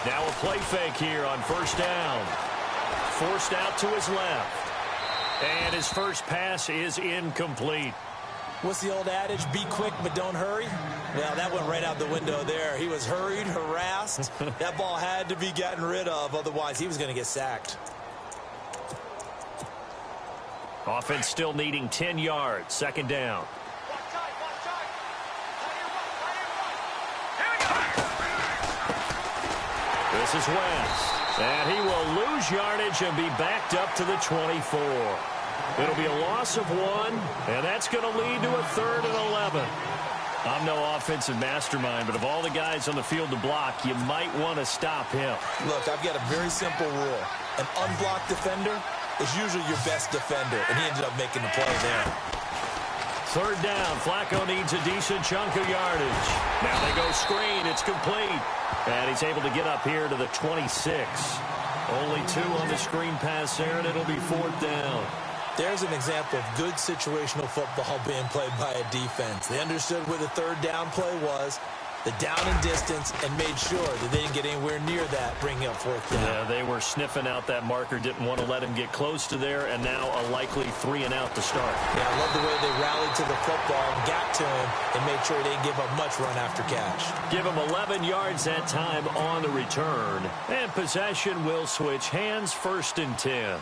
Now a play fake here on first down. Forced out to his left. And his first pass is incomplete. What's the old adage? Be quick, but don't hurry. Well, that went right out the window there. He was hurried, harassed. That ball had to be gotten rid of. Otherwise, he was going to get sacked. Offense still needing 10 yards. Second down. This is West. And he will lose yardage and be backed up to the 24. It'll be a loss of 1, and that's going to lead to a 3rd and 11. I'm no offensive mastermind, but of all the guys on the field to block, you might want to stop him. Look, I've got a very simple rule. An unblocked defender is usually your best defender, and he ended up making the play there. 3rd down. Flacco needs a decent chunk of yardage. Now they go screen. It's complete. And he's able to get up here to the 26. Only 2 on the screen pass there, and it'll be 4th down. There's an example of good situational football being played by a defense. They understood where the 3rd down play was, the down and distance, and made sure that they didn't get anywhere near that, bringing up 4th down. Yeah, they were sniffing out that marker, didn't want to let him get close to there, and now a likely 3 and out to start. Yeah, I love the way they rallied to the football and got to him and made sure they didn't give up much run after catch. Give him 11 yards that time on the return, and possession will switch hands. 1st and 10.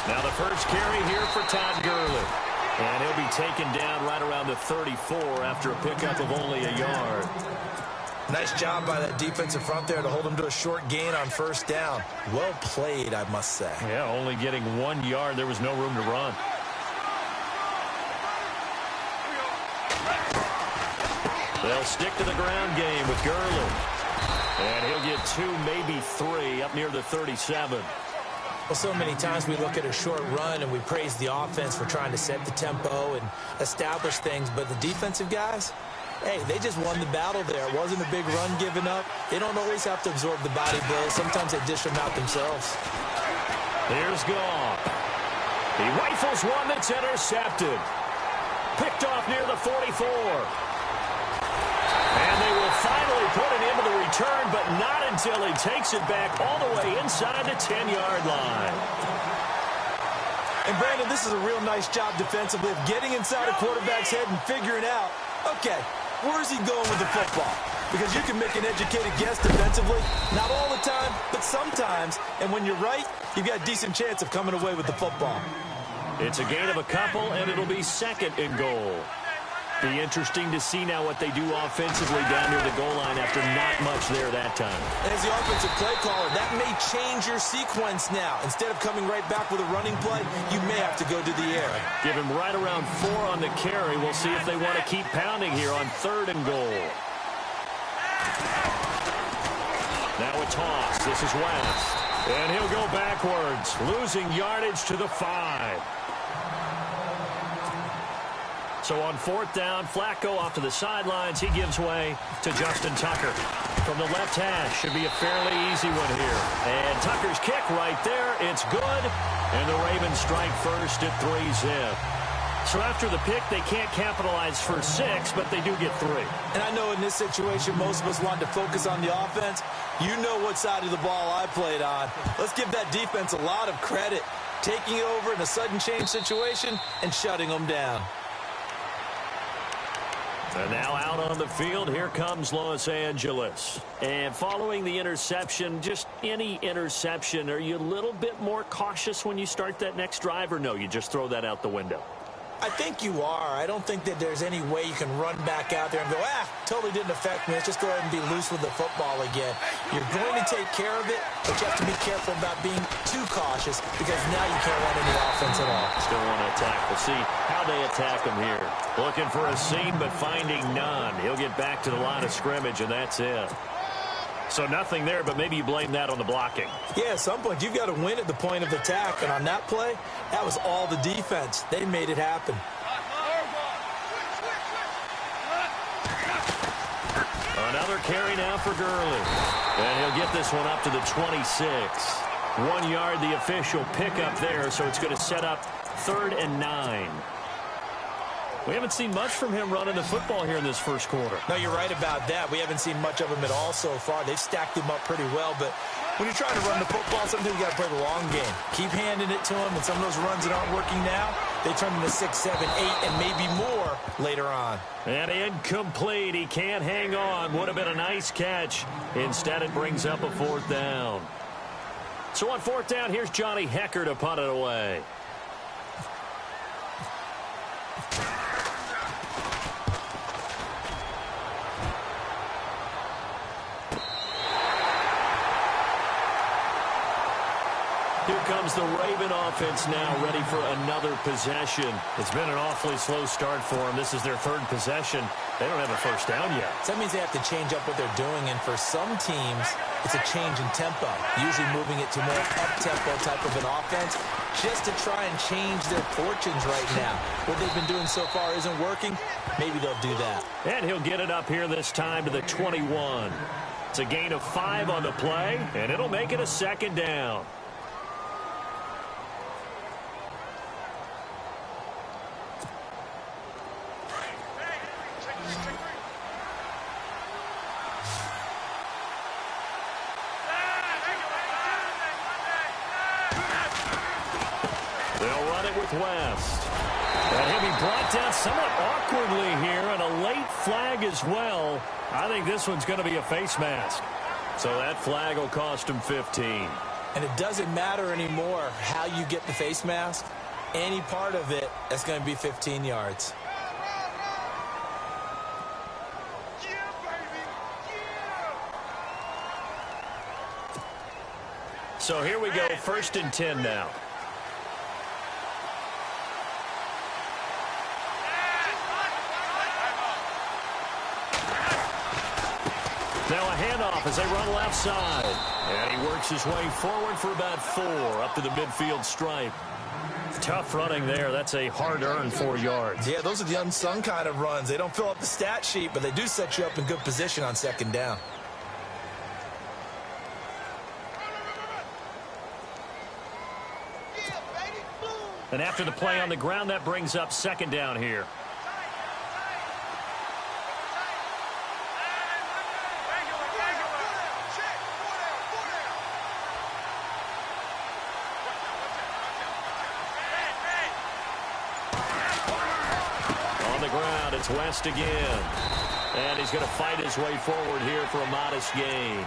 Now the first carry here for Todd Gurley. And he'll be taken down right around the 34 after a pickup of only a yard. Nice job by that defensive front there to hold him to a short gain on 1st down. Well played, I must say. Yeah, only getting 1 yard. There was no room to run. They'll stick to the ground game with Gurley. And he'll get 2, maybe 3 up near the 37. Well, so many times we look at a short run and we praise the offense for trying to set the tempo and establish things, but the defensive guys, hey, they just won the battle there. It wasn't a big run given up. They don't always have to absorb the body blows. Sometimes they dish them out themselves. Here's Goff. He rifles one that's intercepted. Picked off near the 44. And they will finally put it into the return, but not until he takes it back all the way inside the 10-yard line. And, Brandon, this is a real nice job defensively of getting inside a quarterback's head and figuring out, okay, where is he going with the football? Because you can make an educated guess defensively, not all the time, but sometimes. And when you're right, you've got a decent chance of coming away with the football. It's a gain of a couple, and it'll be 2nd and goal. Be interesting to see now what they do offensively down near the goal line after not much there that time. As the offensive play caller, that may change your sequence now. Instead of coming right back with a running play, you may have to go to the air. Give him right around 4 on the carry. We'll see if they want to keep pounding here on 3rd and goal. Now a toss. This is West. And he'll go backwards, losing yardage to the 5. So on 4th down, Flacco off to the sidelines. He gives way to Justin Tucker. From the left hash, should be a fairly easy one here. And Tucker's kick right there. It's good. And the Ravens strike first at 3-zip. So after the pick, they can't capitalize for 6, but they do get 3. And I know in this situation, most of us want to focus on the offense. You know what side of the ball I played on. Let's give that defense a lot of credit. Taking it over in a sudden change situation and shutting them down. And now out on the field, here comes Los Angeles. And following the interception, just any interception, are you a little bit more cautious when you start that next drive, or no, you just throw that out the window? I think you are. I don't think that there's any way you can run back out there and go, totally didn't affect me. Let's just go ahead and be loose with the football again. You're going to take care of it, but you have to be careful about being too cautious because now you can't run any offense at all. Still want to attack. We'll see how they attack him here. Looking for a seam, but finding none. He'll get back to the line of scrimmage, and that's it. So nothing there, but maybe you blame that on the blocking. Yeah, at some point, you've got to win at the point of attack. And on that play, that was all the defense. They made it happen. Another Another carry now for Gurley. And he'll get this one up to the 26. 1 yard, the official pickup there, so it's going to set up 3rd and 9. We haven't seen much from him running the football here in this first quarter. No, you're right about that. We haven't seen much of him at all so far. They've stacked him up pretty well, but when you're trying to run the football, sometimes you got to play the long game. Keep handing it to him, and some of those runs that aren't working now, they turn into 6, 7, 8, and maybe more later on. And incomplete. He can't hang on. Would have been a nice catch. Instead, it brings up a 4th down. So on 4th down, here's Johnny Hecker to punt it away. Here comes the Raven offense now, ready for another possession. It's been an awfully slow start for them. This is their 3rd possession. They don't have a first down yet. So that means they have to change up what they're doing, and for some teams, it's a change in tempo, usually moving it to more up-tempo type of an offense, just to try and change their fortunes right now. What they've been doing so far isn't working. Maybe they'll do that. And he'll get it up here this time to the 21. It's a gain of 5 on the play, and it'll make it a 2nd down. West. And he'll be brought down somewhat awkwardly here, and a late flag as well. I think this one's going to be a face mask. So that flag will cost him 15. And it doesn't matter anymore how you get the face mask. Any part of it, that's going to be 15 yards. So here we go, 1st and 10 now. Now a handoff as they run left side. And he works his way forward for about 4 up to the midfield stripe. Tough running there. That's a hard-earned 4 yards. Yeah, those are the unsung kind of runs. They don't fill up the stat sheet, but they do set you up in good position on 2nd down. And after the play on the ground, that brings up 2nd down here. It's West again. And he's going to fight his way forward here for a modest gain.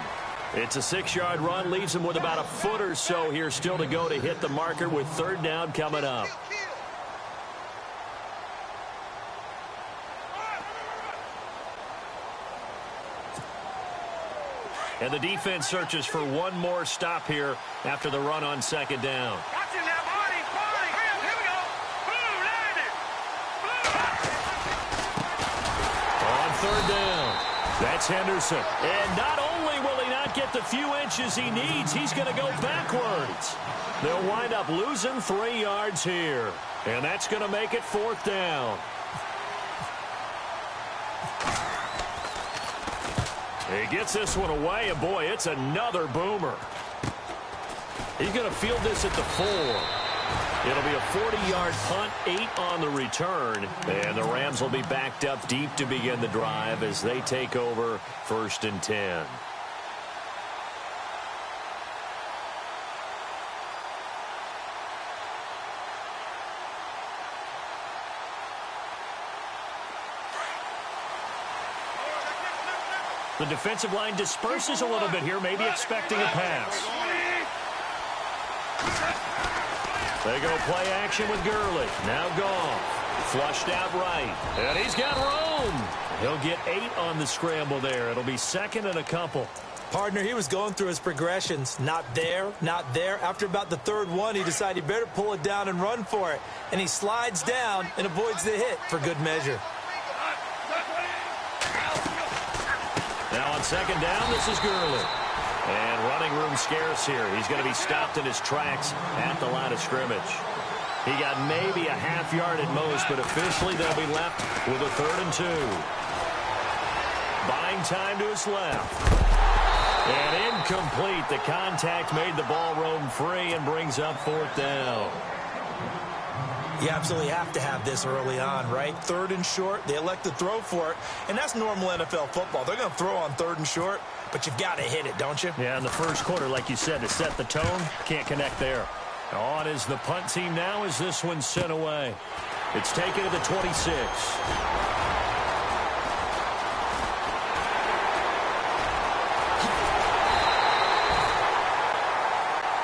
It's a 6-yard run. Leaves him with about a foot or so here still to go to hit the marker with 3rd down coming up. And the defense searches for one more stop here after the run on 2nd down. On 3rd down, that's Henderson. And not only will he not get the few inches he needs, he's going to go backwards. They'll wind up losing 3 yards here. And that's going to make it 4th down. He gets this one away, and boy, it's another boomer. He's going to field this at the 4. It'll be a 40-yard punt, 8 on the return, and the Rams will be backed up deep to begin the drive as they take over 1st and 10. The defensive line disperses a little bit here, maybe expecting a pass. They go play action with Gurley. Now Goff. Flushed out right. And he's got room. He'll get 8 on the scramble there. It'll be 2nd and a couple. Partner, he was going through his progressions. Not there, not there. After about the 3rd one, he decided he better pull it down and run for it. And he slides down and avoids the hit for good measure. Now on 2nd down, this is Gurley. And running room scarce here. He's going to be stopped in his tracks at the line of scrimmage. He got maybe a half yard at most, but officially they'll be left with a 3rd and 2. Buying Playing time to his left. And incomplete. The contact made the ball roam free and brings up 4th down. You absolutely have to have this early on, right? 3rd and short, they elect to throw for it, and that's normal NFL football. They're going to throw on 3rd and short, but you've got to hit it, don't you? Yeah, in the first quarter, like you said, to set the tone, can't connect there. On is the punt team now as this one's sent away. It's taken to the 26.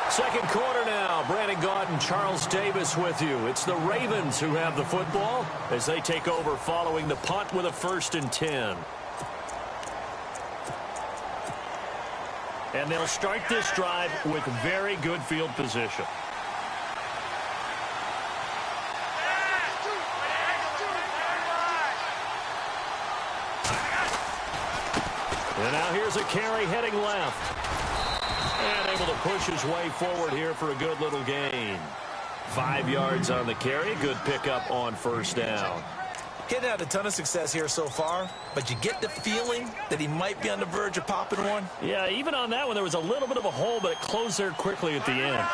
Second quarter now. Brandon Gaudin and Charles Davis with you. It's the Ravens who have the football as they take over following the punt with a 1st and 10. And they'll start this drive with very good field position. And now here's a carry heading left. And able to push his way forward here for a good little gain. 5 yards on the carry. Good pickup on 1st down. He hadn't had a ton of success here so far, but you get the feeling that he might be on the verge of popping one. Yeah, even on that one, there was a little bit of a hole, but it closed there quickly at the end.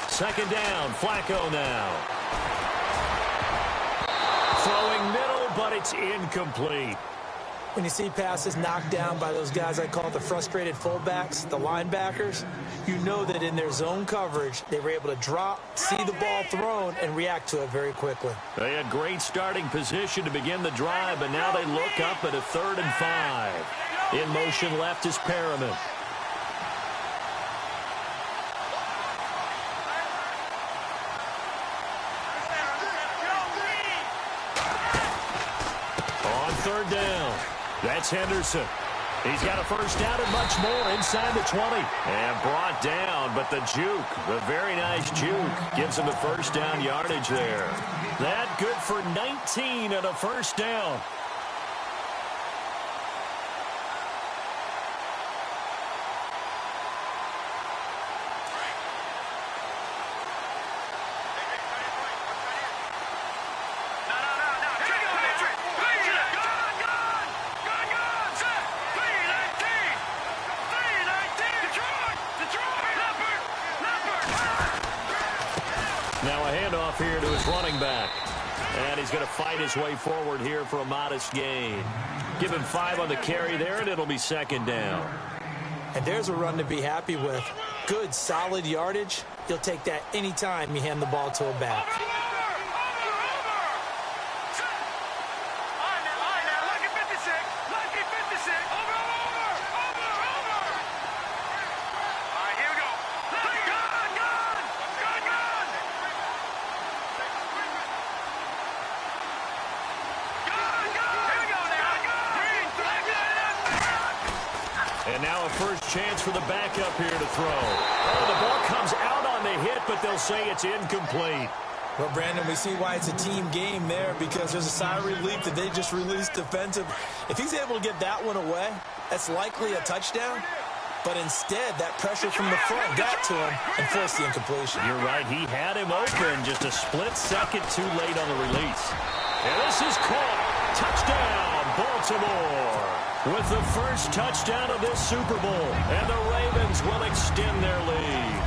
Second down, Flacco now. Throwing middle, but it's incomplete. When you see passes knocked down by those guys I call the frustrated fullbacks, the linebackers, you know that in their zone coverage, they were able to drop, see the ball thrown, and react to it very quickly. They had great starting position to begin the drive, but now they look up at a 3rd and 5. In motion left is Perriman. On 3rd down, that's Henderson. He's got a 1st down and much more inside the 20. And brought down, but the juke, the very nice juke, gives him a 1st down yardage there. That good for 19 and a 1st down. Now a handoff here to his running back. And he's going to fight his way forward here for a modest gain. Give him 5 on the carry there, and it'll be 2nd down. And there's a run to be happy with. Good, solid yardage. You'll take that anytime you hand the ball to a back. And now a first chance for the backup here to throw. Oh, the ball comes out on the hit, but they'll say it's incomplete. Well, Brandon, we see why it's a team game there because there's a sigh of relief that they just released defensive. If he's able to get that one away, that's likely a touchdown. But instead, that pressure from the front got to him and forced the incompletion. You're right. He had him open just a split second too late on the release. And this is caught. Touchdown, Baltimore. With the first touchdown of this Super Bowl. And the Ravens will extend their lead.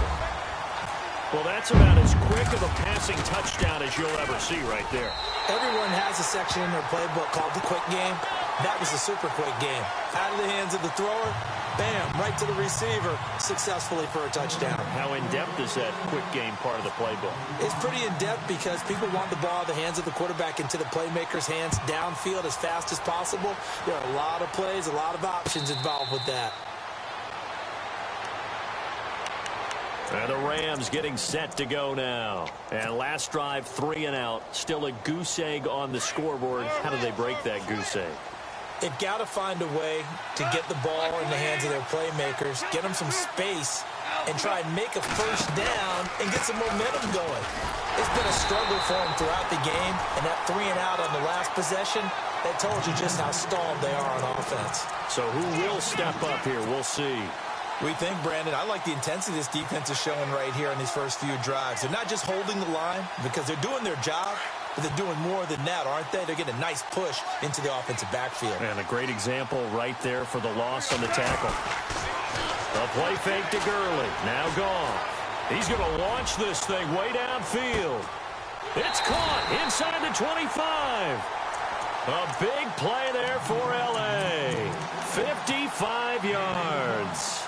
Well, that's about as quick of a passing touchdown as you'll ever see right there. Everyone has a section in their playbook called the quick game. That was the super quick game. Out of the hands of the thrower, bam, right to the receiver, successfully for a touchdown. How in-depth is that quick game part of the playbook? It's pretty in-depth because people want the ball out of the hands of the quarterback into the playmaker's hands downfield as fast as possible. There are a lot of plays, a lot of options involved with that. And the Rams getting set to go now. And last drive, 3 and out. Still a goose egg on the scoreboard. How do they break that goose egg? They've got to find a way to get the ball in the hands of their playmakers, get them some space, and try and make a first down and get some momentum going. It's been a struggle for him throughout the game, and that 3-and-out on the last possession, that told you just how stalled they are on offense. So who will step up here? We'll see. We think, Brandon, I like the intensity this defense is showing right here in these first few drives. They're not just holding the line because they're doing their job, but they're doing more than that, aren't they? They're getting a nice push into the offensive backfield. And a great example right there for the loss on the tackle. A play fake to Gurley. Now gone. He's going to launch this thing way downfield. It's caught inside the 25. A big play there for L.A. 55 yards.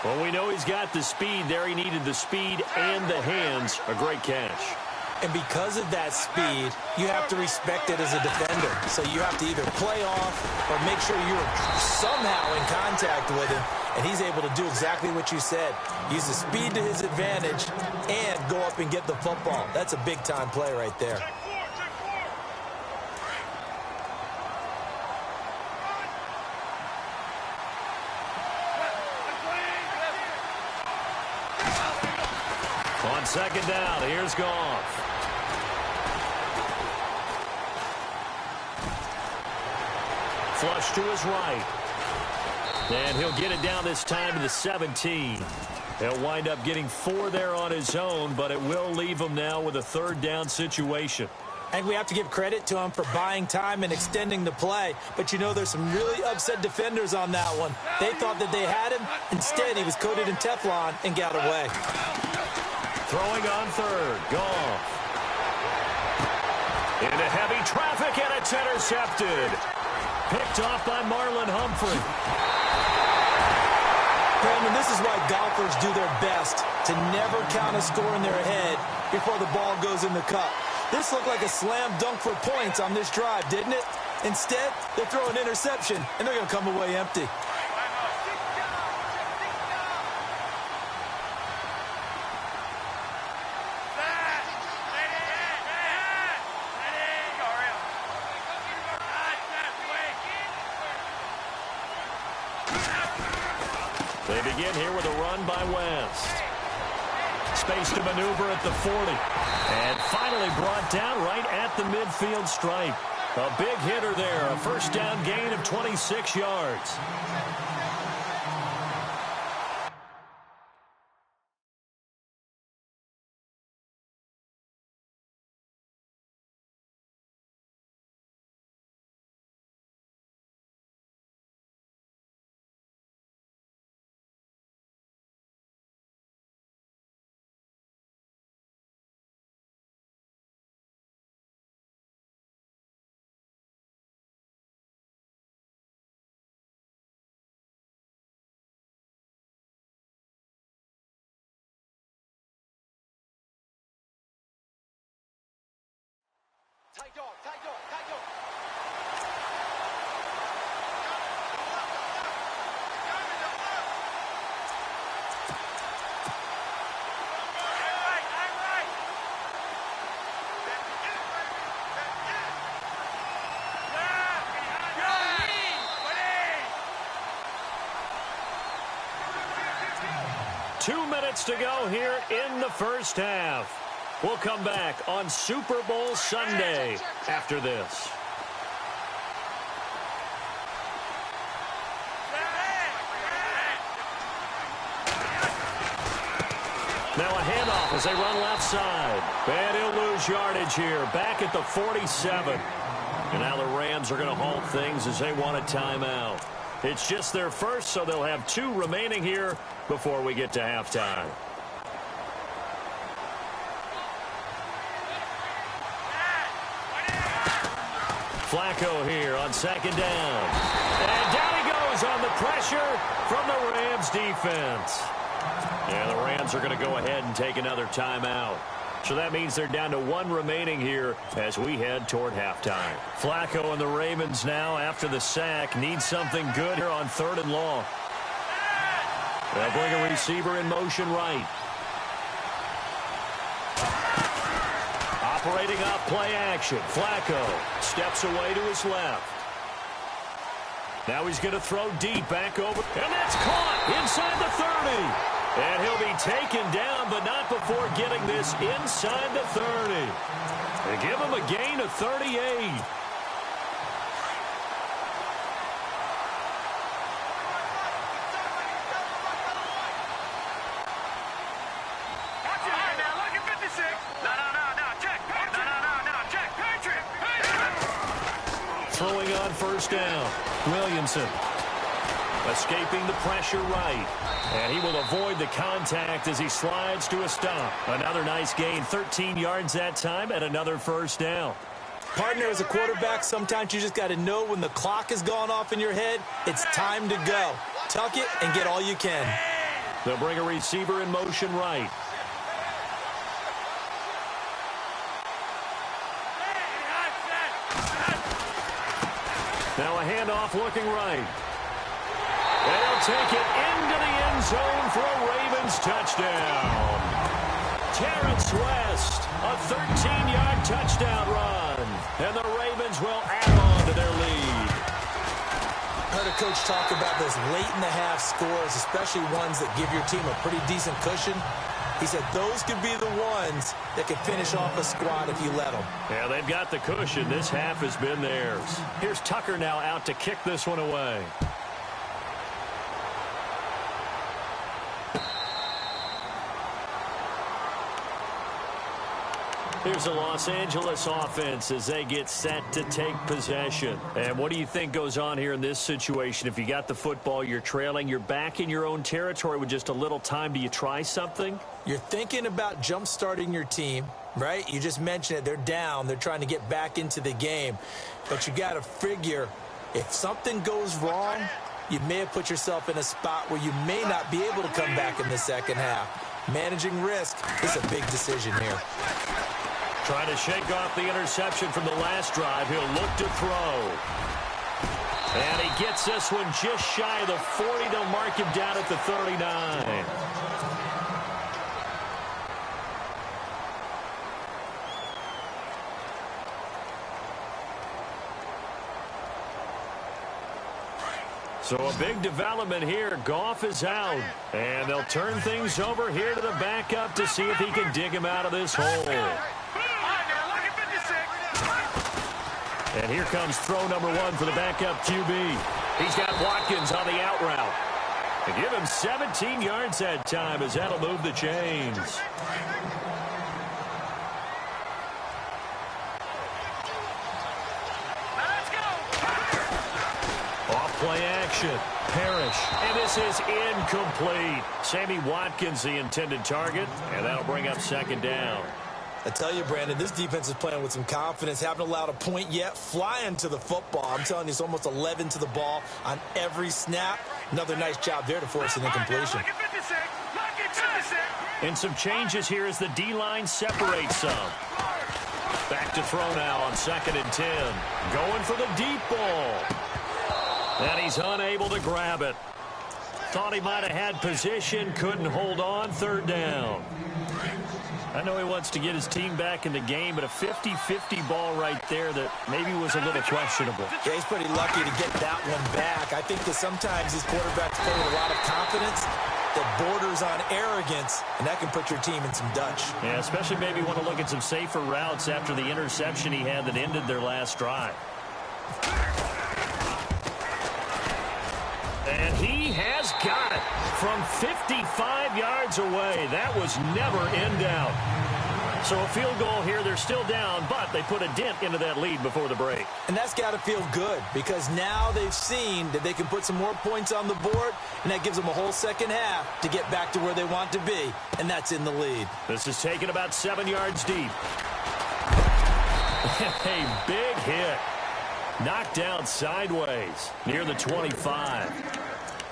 Well, we know he's got the speed there. He needed the speed and the hands. A great catch. And because of that speed, you have to respect it as a defender. So you have to either play off or make sure you're somehow in contact with him. And he's able to do exactly what you said. Use the speed to his advantage and go up and get the football. That's a big-time play right there. On second down, here's Goff. Flush to his right. And he'll get it down this time to the 17. He'll wind up getting 4 there on his own, but it will leave him now with a third down situation. I think we have to give credit to him for buying time and extending the play. But, you know, there's some really upset defenders on that one. They thought that they had him. Instead, he was coated in Teflon and got away. Throwing on third. Goff. Into heavy traffic, and it's intercepted. Picked off by Marlon Humphrey. Brandon, this is why golfers do their best to never count a score in their head before the ball goes in the cup. This looked like a slam dunk for points on this drive, didn't it? Instead, they throw an interception, and they're going to come away empty. They begin here with a run by West. Space to maneuver at the 40. And finally brought down right at the midfield stripe. A big hitter there. A first down gain of 26 yards. Tight dog, tight dog, tight dog. 2 minutes to go here in the first half. We'll come back on Super Bowl Sunday after this. Now a handoff as they run left side. And he'll lose yardage here. Back at the 47. And now the Rams are going to halt things as they want a timeout. It's just their first, so they'll have 2 remaining here before we get to halftime. Flacco here on second down. And down he goes on the pressure from the Rams defense. And the Rams are going to go ahead and take another timeout. So that means they're down to 1 remaining here as we head toward halftime. Flacco and the Ravens now, after the sack, need something good here on 3rd and long. They'll bring a receiver in motion right. Operating off play action. Flacco steps away to his left. Now he's going to throw deep back over. And that's caught inside the 30. And he'll be taken down, but not before getting this inside the 30. They give him a gain of 38. Throwing on first down. Williamson escaping the pressure right. And he will avoid the contact as he slides to a stop. Another nice gain, 13 yards that time, and another first down. Partner, as a quarterback, sometimes you just got to know when the clock has gone off in your head, it's time to go. Tuck it and get all you can. They'll bring a receiver in motion right. Now a handoff looking right. And he'll take it into the end zone for a Ravens touchdown. Terrence West, a 13-yard touchdown run. And the Ravens will add on to their lead. I heard a coach talk about those late-in-the-half scores, especially ones that give your team a pretty decent cushion. He said those could be the ones that could finish off a squad if you let them. Yeah, they've got the cushion. This half has been theirs. Here's Tucker now out to kick this one away. Here's the Los Angeles offense as they get set to take possession. And what do you think goes on here in this situation? If you got the football, you're trailing, you're back in your own territory with just a little time. Do you try something? You're thinking about jump-starting your team, right? You just mentioned it. They're down. They're trying to get back into the game. But you got to figure if something goes wrong, you may have put yourself in a spot where you may not be able to come back in the second half. Managing risk is a big decision here. Trying to shake off the interception from the last drive. He'll look to throw. And he gets this one just shy of the 40. They'll mark him down at the 39. So a big development here. Goff is out. And they'll turn things over here to the backup to see if he can dig him out of this hole. And here comes throw number one for the backup QB. He's got Watkins on the out route. They give him 17 yards that time as that'll move the chains. Off-play action. Parrish. And this is incomplete. Sammy Watkins, the intended target. And that'll bring up second down. I tell you, Brandon, this defense is playing with some confidence. Haven't allowed a point yet. Flying to the football. I'm telling you, it's almost 11 to the ball on every snap. Another nice job there to force an incompletion. And some changes here as the D-line separates some. Back to throw now on 2nd and 10. Going for the deep ball. And he's unable to grab it. Thought he might have had position. Couldn't hold on. 3rd down. I know he wants to get his team back in the game, but a 50-50 ball right there that maybe was a little questionable. Yeah, he's pretty lucky to get that one back. I think that sometimes these quarterbacks play with a lot of confidence that borders on arrogance, and that can put your team in some Dutch. Yeah, especially maybe want to look at some safer routes after the interception he had that ended their last drive. And he has got it from 55 yards away. That was never in doubt. So a field goal here. They're still down, but they put a dent into that lead before the break. And that's got to feel good because now they've seen that they can put some more points on the board, and that gives them a whole second half to get back to where they want to be, and that's in the lead. This is taken about 7 yards deep. A big hit. Knocked down sideways near the 25.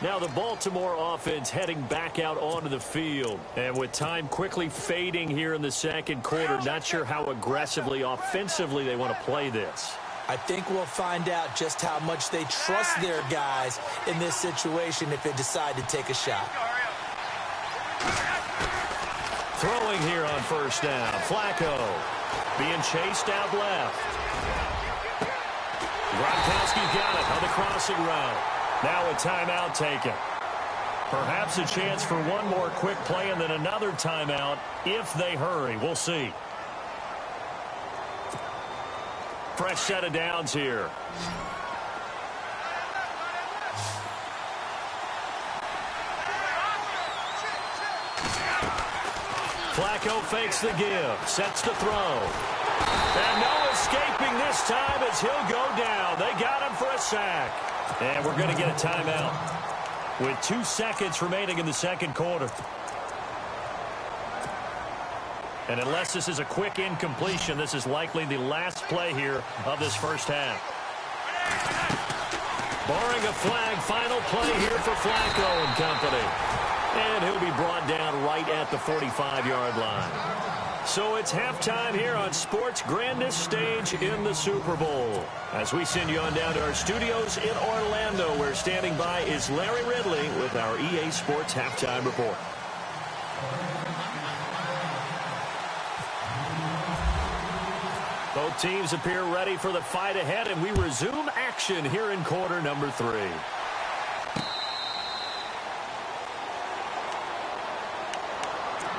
Now the Baltimore offense heading back out onto the field. And with time quickly fading here in the second quarter, not sure how aggressively, offensively they want to play this. I think we'll find out just how much they trust their guys in this situation if they decide to take a shot. Throwing here on first down. Flacco being chased out left. Gronkowski's got it on the crossing route. Now a timeout taken. Perhaps a chance for one more quick play and then another timeout if they hurry. We'll see. Fresh set of downs here. Flacco fakes the give, sets to throw. And no escaping this time as he'll go down. They got him for a sack. And we're going to get a timeout with 2 seconds remaining in the second quarter. And unless this is a quick incompletion, this is likely the last play here of this first half. Barring a flag, final play here for Flacco and company. And he'll be brought down right at the 45-yard line. So it's halftime here on sports' grandest stage in the Super Bowl. As we send you on down to our studios in Orlando, where standing by is Larry Ridley with our EA Sports Halftime Report. Both teams appear ready for the fight ahead, and we resume action here in quarter number 3.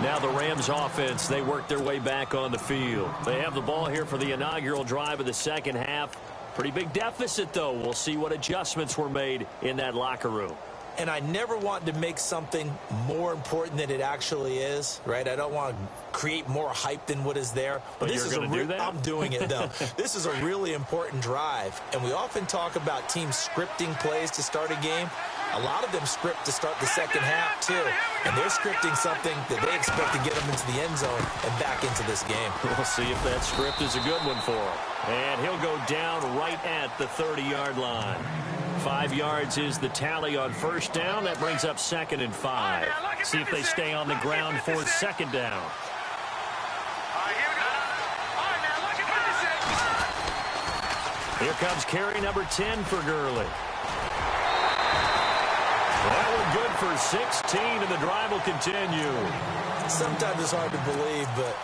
Now the Rams offense, they work their way back on the field. They have the ball here for the inaugural drive of the second half. Pretty big deficit, though. We'll see what adjustments were made in that locker room. And I never want to make something more important than it actually is, right? I don't want to create more hype than what is there. But this is going to do that? I'm doing it, though. This is a really important drive. And we often talk about teams scripting plays to start a game. A lot of them script to start the second half, too. And they're scripting something that they expect to get them into the end zone and back into this game. We'll see if that script is a good one for him. And he'll go down right at the 30-yard line. 5 yards is the tally on first down. That brings up 2nd and 5. See if they stay on the ground for second down. Here comes carry number 10 for Gurley. That one good for 16, and the drive will continue. Sometimes it's hard to believe, but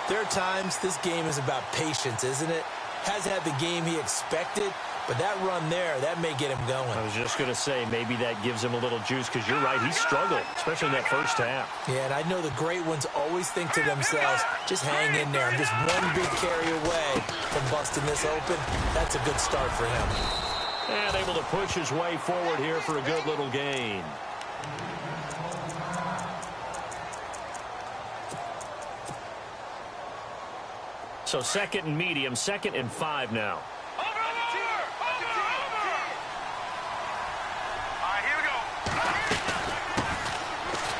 there are times this game is about patience, isn't it? Hasn't had the game he expected, but that run there, that may get him going. I was just going to say, maybe that gives him a little juice, because you're right, he struggled, especially in that first half. Yeah, and I know the great ones always think to themselves, just hang in there. I'm just one big carry away from busting this open. That's a good start for him. And able to push his way forward here for a good little gain. So 2nd and medium, 2nd and 5 now.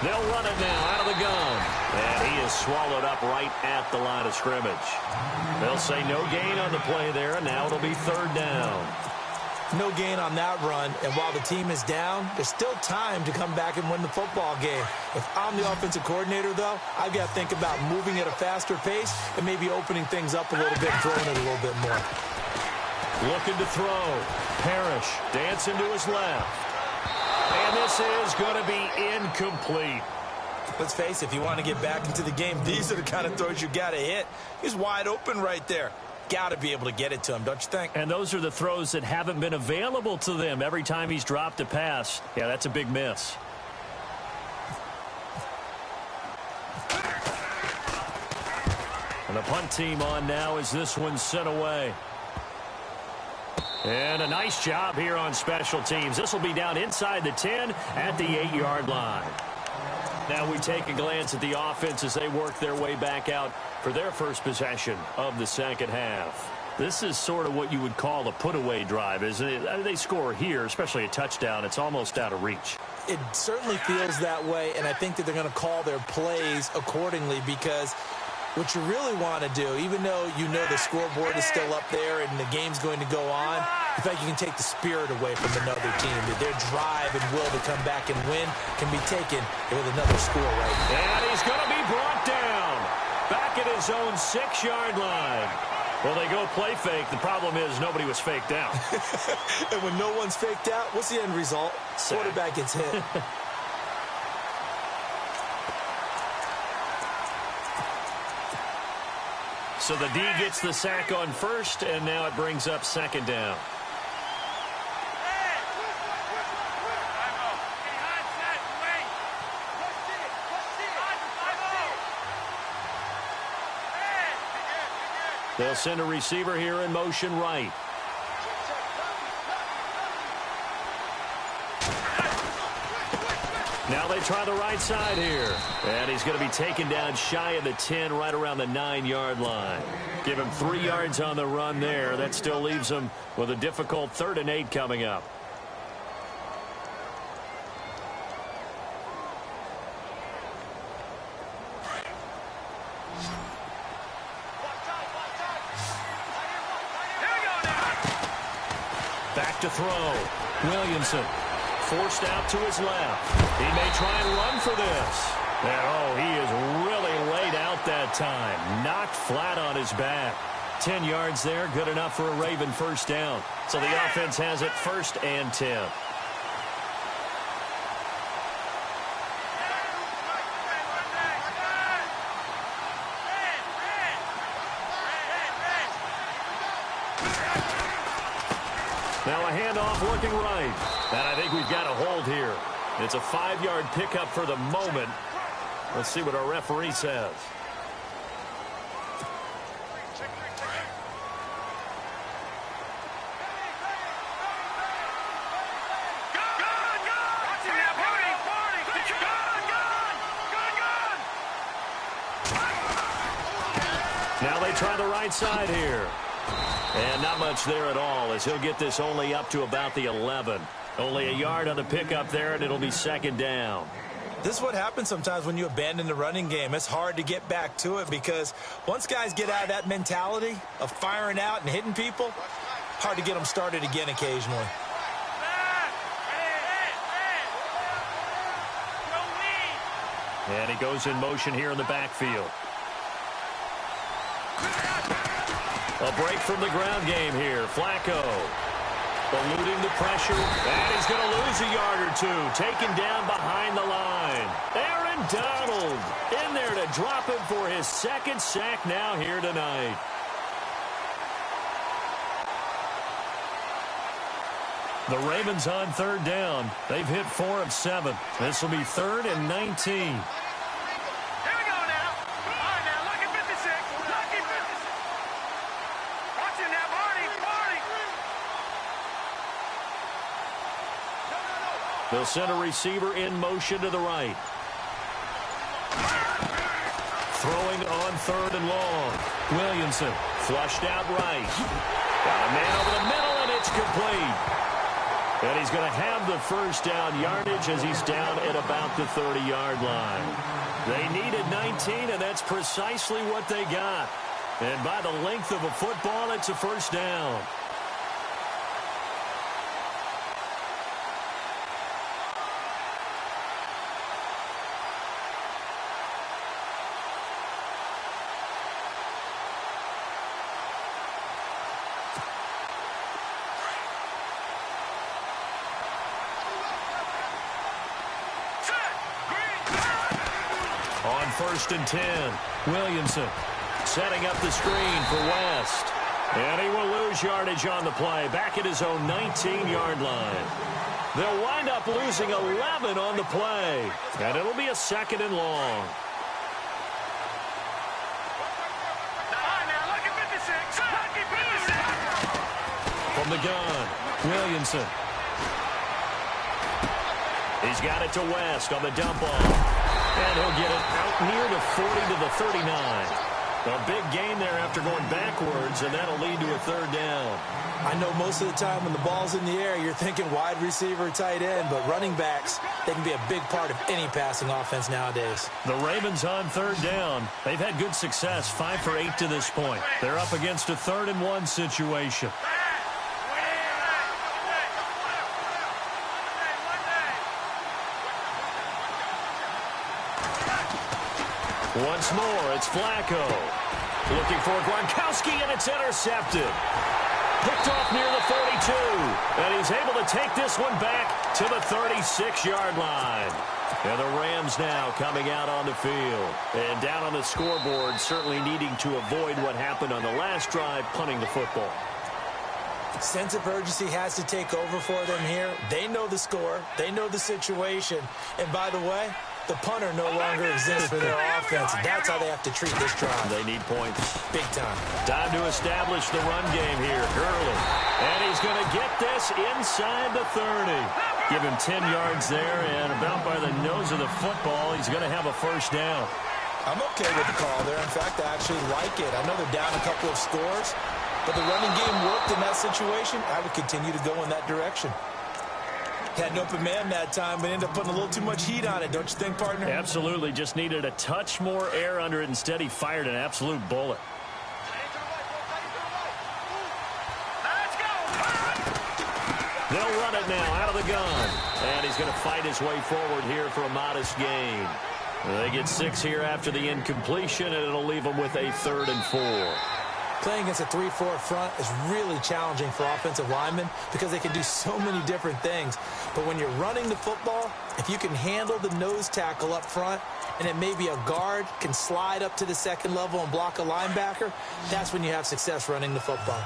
They'll run it now out of the gun. And he is swallowed up right at the line of scrimmage. They'll say no gain on the play there, and now it'll be 3rd down. No gain on that run, and while the team is down, there's still time to come back and win the football game. If I'm the offensive coordinator, though, I've got to think about moving at a faster pace and maybe opening things up a little bit and throwing it a little bit more. Looking to throw. Parrish dancing to his left. And this is going to be incomplete. Let's face it, if you want to get back into the game, these are the kind of throws you got to hit. He's wide open right there. Got to be able to get it to him, don't you think? And those are the throws that haven't been available to them every time he's dropped a pass. Yeah, that's a big miss. And the punt team on now as this one's sent away. And a nice job here on special teams. This will be down inside the 10 at the 8-yard line. Now we take a glance at the offense as they work their way back out for their first possession of the second half. This is sort of what you would call a put-away drive, isn't it? They score here, especially a touchdown. It's almost out of reach. It certainly feels that way, and I think that they're going to call their plays accordingly, because what you really want to do, even though you know the scoreboard is still up there and the game's going to go on, in fact, you can take the spirit away from another team. That their drive and will to come back and win can be taken with another score right now. And he's going to be brought down back at his own 6-yard line. Well, they go play fake. The problem is nobody was faked out. And when no one's faked out, what's the end result? Sack. Quarterback gets hit. So the D gets the sack on first, and now it brings up 2nd down. They'll send a receiver here in motion right. Now they try the right side here. And he's going to be taken down shy of the 10, right around the 9-yard line. Give him 3 yards on the run there. That still leaves him with a difficult 3rd and 8 coming up. Back to throw. Williamson forced out to his left. He may try and run for this. And, oh, he is really laid out that time. Knocked flat on his back. 10 yards there, good enough for a Raven first down. So the offense has it 1st and 10. Now a handoff looking right. And I think we've got a hold here. It's a 5-yard pickup for the moment. Let's see what our referee says. Now they try the right side here. And not much there at all, as he'll get this only up to about the 11. Only a yard on the pickup there, and it'll be 2nd down. This is what happens sometimes when you abandon the running game. It's hard to get back to it because once guys get out of that mentality of firing out and hitting people, hard to get them started again occasionally. And he goes in motion here in the backfield. A break from the ground game here. Flacco eluding the pressure. And he's going to lose a yard or 2. Taken down behind the line. Aaron Donald in there to drop him for his 2nd sack now here tonight. The Ravens on 3rd down. They've hit 4 of 7. This will be 3rd and 19. They'll send a receiver in motion to the right. Throwing on 3rd and long. Williamson flushed out right. Got a man over the middle, and it's complete. And he's going to have the first down yardage as he's down at about the 30-yard line. They needed 19, and that's precisely what they got. And by the length of a football, it's a first down. On 1st and 10, Williamson setting up the screen for West. And he will lose yardage on the play, back at his own 19-yard line. They'll wind up losing 11 on the play. And it'll be a 2nd and long. From the gun, Williamson. He's got it to West on the dump off. And he'll get it out near the 40 to the 39. A big gain there after going backwards, and that'll lead to a 3rd down. I know most of the time when the ball's in the air, you're thinking wide receiver, tight end, but running backs, they can be a big part of any passing offense nowadays. The Ravens on 3rd down. They've had good success, 5 for 8 to this point. They're up against a 3rd and 1 situation. Once more, it's Flacco. Looking for Gronkowski, and it's intercepted. Picked off near the 42. And he's able to take this one back to the 36-yard line. And the Rams now coming out on the field. And down on the scoreboard, certainly needing to avoid what happened on the last drive, punting the football. Sense of urgency has to take over for them here. They know the score. They know the situation. And by the way, The punter no longer exists for their offense. That's how they have to treat this drive. They need points. Big time. Time to establish the run game here. Gurley. And he's going to get this inside the 30. Give him 10 yards there, and about by the nose of the football, he's going to have a first down. I'm okay with the call there. In fact, I actually like it. I know they're down a couple of scores, but the running game worked in that situation. I would continue to go in that direction. Had an open man that time, but ended up putting a little too much heat on it, don't you think, partner? Absolutely. Just needed a touch more air under it. Instead, he fired an absolute bullet. They'll run it now out of the gun. And he's going to fight his way forward here for a modest gain. They get 6 here after the incompletion, and it'll leave them with a 3rd and 4. Playing against a 3-4 front is really challenging for offensive linemen because they can do so many different things. But when you're running the football, if you can handle the nose tackle up front, and it may be a guard can slide up to the second level and block a linebacker, that's when you have success running the football.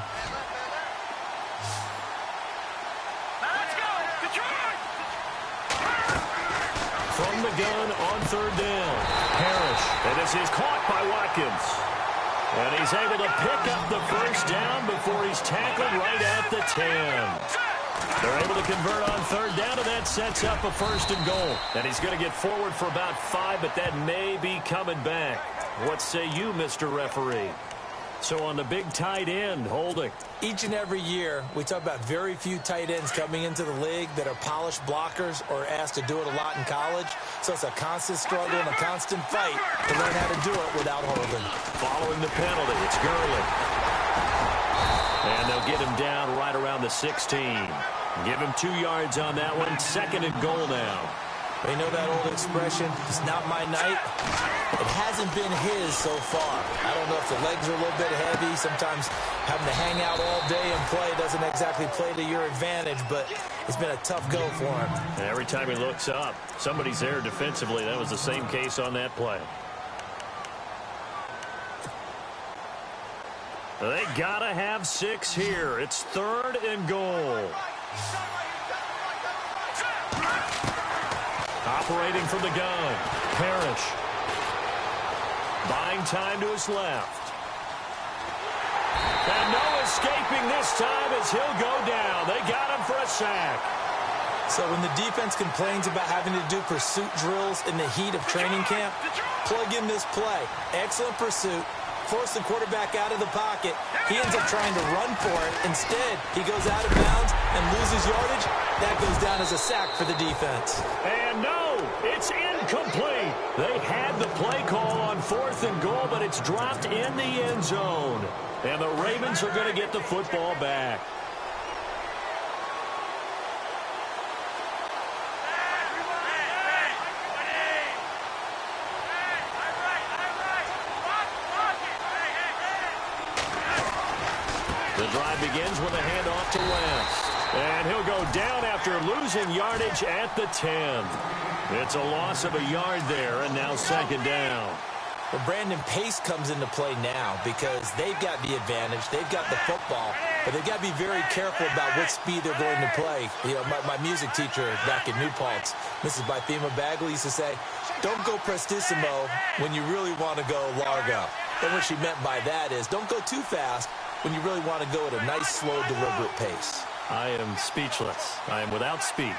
From the gun on 3rd down. Parrish. And this is caught by Watkins. And he's able to pick up the first down before he's tackled right at the 10. They're able to convert on 3rd down, and that sets up a 1st and goal. And he's going to get forward for about 5, but that may be coming back. What say you, Mr. Referee? So on the big tight end, holding. Each and every year, we talk about very few tight ends coming into the league that are polished blockers or asked to do it a lot in college. So it's a constant struggle and a constant fight to learn how to do it without holding. Following the penalty, it's Gurley. And they'll get him down right around the 16. Give him 2 yards on that one. 2nd and goal now. They know that old expression, it's not my night. It hasn't been his so far. I don't know if the legs are a little bit heavy. Sometimes having to hang out all day and play doesn't exactly play to your advantage, but it's been a tough go for him. And every time he looks up, somebody's there defensively. That was the same case on that play. They gotta have 6 here. It's 3rd and goal. Operating from the gun, Parrish. Buying time to his left. And no escaping this time as he'll go down. They got him for a sack. So when the defense complains about having to do pursuit drills in the heat of training camp, plug in this play. Excellent pursuit. Force the quarterback out of the pocket. He ends up trying to run for it. Instead, he goes out of bounds and loses yardage. That goes down as a sack for the defense. And no, it's incomplete. They had the play call on 4th and goal, but it's dropped in the end zone. And the Ravens are going to get the football back. The drive begins with a handoff to West. And he'll go down after losing yardage at the 10. It's a loss of a yard there, and now 2nd down. Well, Brandon, pace comes into play now because they've got the advantage. They've got the football, but they've got to be very careful about what speed they're going to play. You know, my music teacher back in New Paltz, Mrs. Bythema Bagley, used to say, don't go prestissimo when you really want to go largo. And what she meant by that is don't go too fast when you really want to go at a nice, slow, deliberate pace. I am speechless. I am without speech.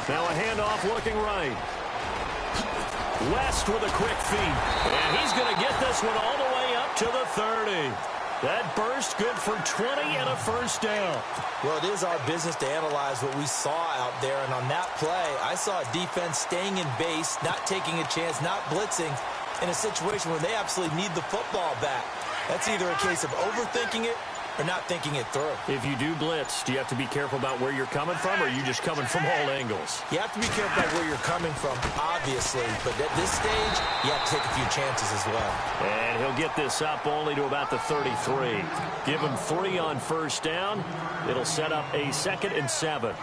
Now a handoff looking right. West with a quick feed. And he's going to get this one all the way up to the 30. That burst good for 20 and a first down. Well, it is our business to analyze what we saw out there. And on that play, I saw a defense staying in base, not taking a chance, not blitzing in a situation where they absolutely need the football back. That's either a case of overthinking it or not thinking it through. If you do blitz, do you have to be careful about where you're coming from, or are you just coming from all angles? You have to be careful about where you're coming from, obviously. But at this stage, you have to take a few chances as well. And he'll get this up only to about the 33. Give him 3 on first down. It'll set up a 2nd and 7.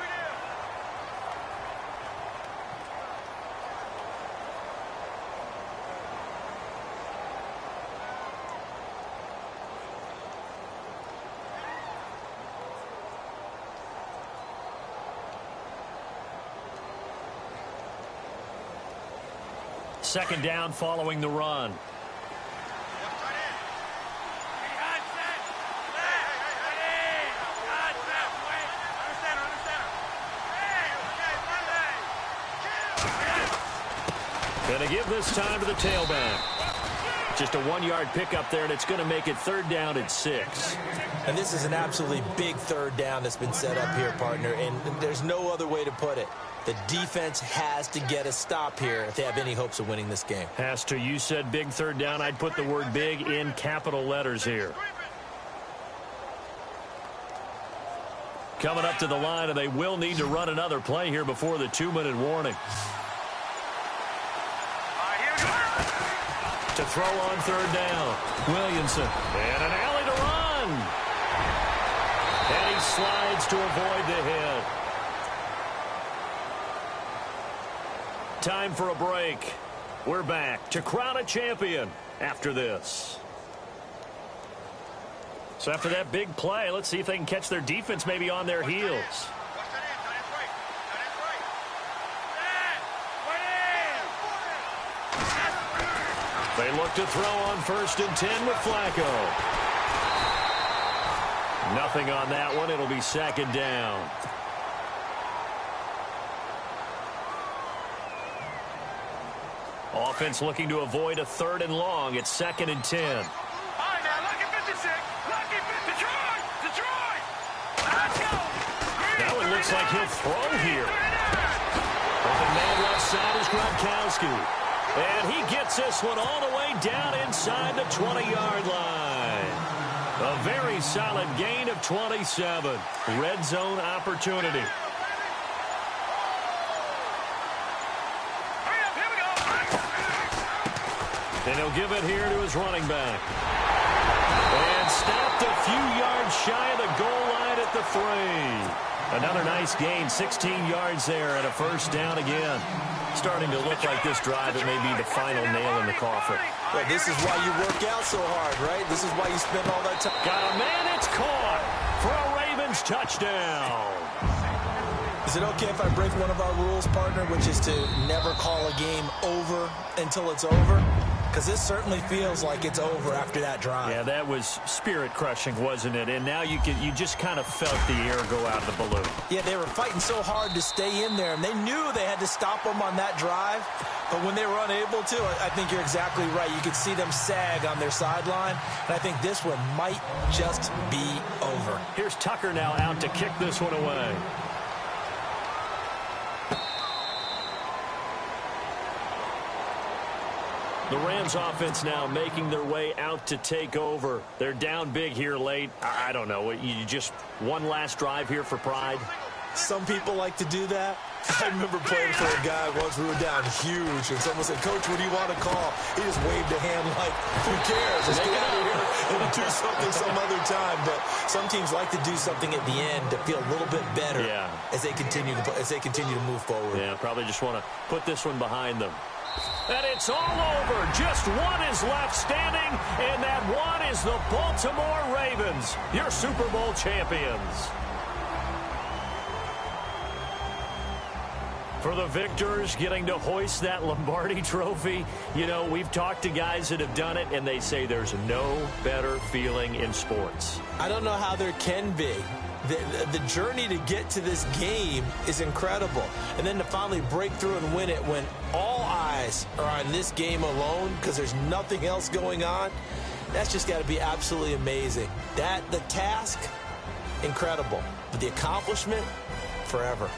Second down following the run. Going to give this time to the tailback. Just a 1-yard pickup there, and it's going to make it third down at 6. And this is an absolutely big third down that's been set up here, partner, and there's no other way to put it. The defense has to get a stop here if they have any hopes of winning this game. Has to. You said big third down. I'd put the word big in capital letters here. Coming up to the line, and they will need to run another play here before the 2-minute warning. To throw on third down. Williamson. And an alley to run. And he slides to avoid the hit. Time for a break. We're back to crown a champion after this. So after that big play, let's see if they can catch their defense maybe on their heels. They look to throw on 1st and 10 with Flacco. Nothing on that one. It'll be second down. Offense looking to avoid a 3rd and long. It's 2nd and 10. All right, now, lucky 56. Lucky 50. Detroit! Let's go! That one looks like he'll throw here. Open man left side is Gronkowski. And he gets this one all the way down inside the 20-yard line. A very solid gain of 27. Red zone opportunity. And he'll give it here to his running back. And stopped a few yards shy of the goal line at the 3. Another nice gain, 16 yards there and a first down again. Starting to look like this drive, it may be the final nail in the coffin. Well, this is why you work out so hard, right? This is why you spend all that time. Got a man, it's caught for a Ravens touchdown. Is it okay if I break one of our rules, partner, which is to never call a game over until it's over? Because this certainly feels like it's over after that drive. Yeah, that was spirit-crushing, wasn't it? And now you just kind of felt the air go out of the balloon. Yeah, they were fighting so hard to stay in there, and they knew they had to stop them on that drive. But when they were unable to, I think you're exactly right. You could see them sag on their sideline, and I think this one might just be over. Here's Tucker now out to kick this one away. The Rams offense now making their way out to take over. They're down big here late. I don't know. You just one last drive here for pride? Some people like to do that. I remember playing for a guy once. We were down huge, and someone said, "Coach, what do you want to call?" He just waved a hand like, "Who cares? Let's get out of here and do something some other time." But some teams like to do something at the end to feel a little bit better as they continue to move forward. Yeah, probably just want to put this one behind them. And it's all over. Just one is left standing, and that one is the Baltimore Ravens, your Super Bowl champions. For the victors, getting to hoist that Lombardi trophy, you know, we've talked to guys that have done it, and they say there's no better feeling in sports. I don't know how there can be. The journey to get to this game is incredible. And then to finally break through and win it when all eyes are on this game alone because there's nothing else going on, that's just got to be absolutely amazing. The task, incredible. But the accomplishment, forever.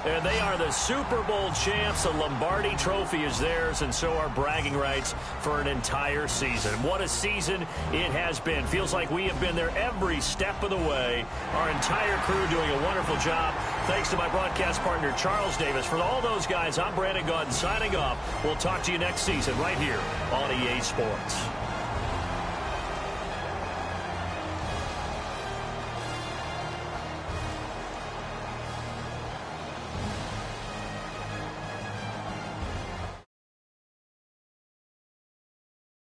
And they are the Super Bowl champs. The Lombardi trophy is theirs, and so are bragging rights for an entire season. What a season it has been. Feels like we have been there every step of the way. Our entire crew doing a wonderful job. Thanks to my broadcast partner, Charles Davis. For all those guys, I'm Brandon Gaudin signing off. We'll talk to you next season right here on EA Sports.